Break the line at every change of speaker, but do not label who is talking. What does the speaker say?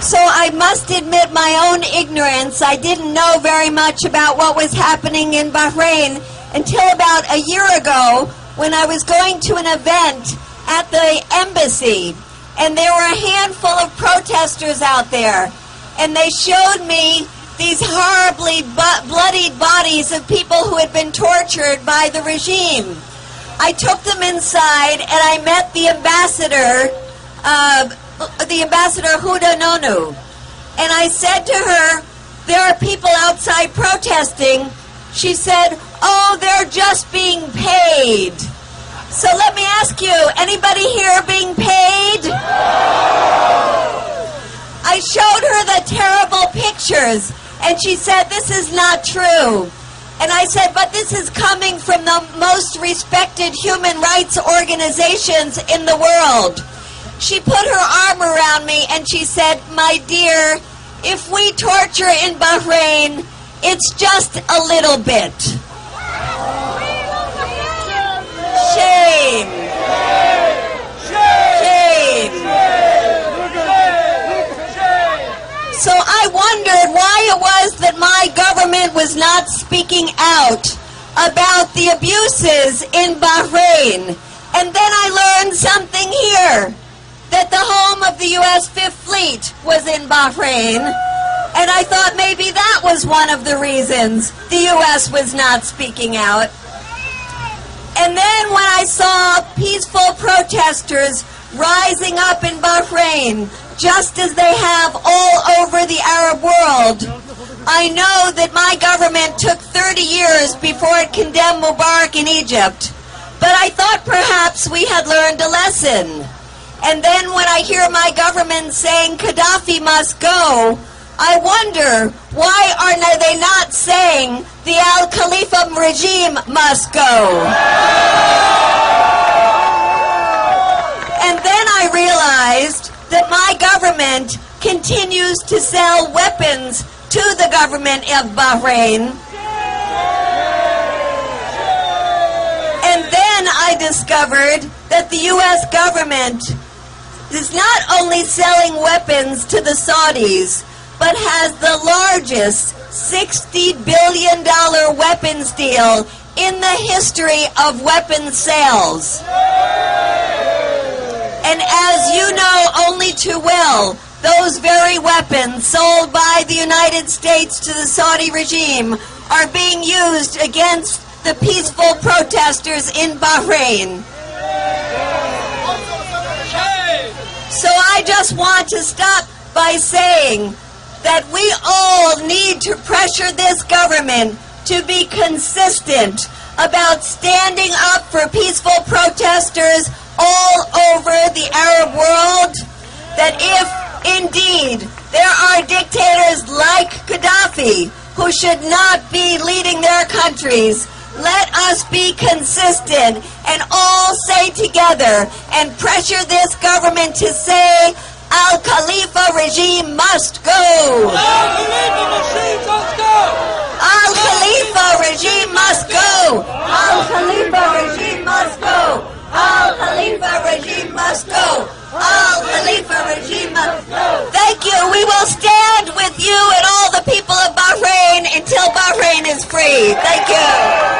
So I must admit my own ignorance. I didn't know very much about what was happening in Bahrain until about a year ago when I was going to an event at the embassy, and there were a handful of protesters out there, and they showed me these horribly bloodied bodies of people who had been tortured by the regime. I took them inside and I met the ambassador Huda Nonu, and I said to her, there are people outside protesting. She said, oh, they're just being paid. So let me ask you, anybody here being paid? I showed her the terrible pictures, and she said, this is not true. And I said, but this is coming from the most respected human rights organizations in the world. She put her arm around me and she said, my dear, if we torture in Bahrain, it's just a little bit. Shame. Shame. So I wondered why it was that my government was not speaking out about the abuses in Bahrain. And then I learned something here, that the home of the U.S. Fifth Fleet was in Bahrain. And I thought maybe that was one of the reasons the U.S. was not speaking out. And then when I saw peaceful protesters rising up in Bahrain, just as they have all over the Arab world, I know that my government took 30 years before it condemned Mubarak in Egypt. But I thought perhaps we had learned a lesson. And then when I hear my government saying Gaddafi must go, I wonder, why are they not saying the Khalifa regime must go? And then I realized that my government continues to sell weapons to the government of Bahrain. And then I discovered that the U.S. government is not only selling weapons to the Saudis, but has the largest $60 billion weapons deal in the history of weapons sales. And as you know only too well, those very weapons sold by the United States to the Saudi regime are being used against the peaceful protesters in Bahrain. So I just want to stop by saying that we all need to pressure this government to be consistent about standing up for peaceful protesters all over the Arab world, that if indeed there are dictators like Gaddafi who should not be leading their countries, let us be consistent and all say together and pressure this government to say, Al-Khalifa regime must go. Al-Khalifa regime must go. Al-Khalifa regime must go. Al-Khalifa regime must go. Al-Khalifa regime must go. Thank you. We will stand with you and all the people of Bahrain until Bahrain is free. Thank you.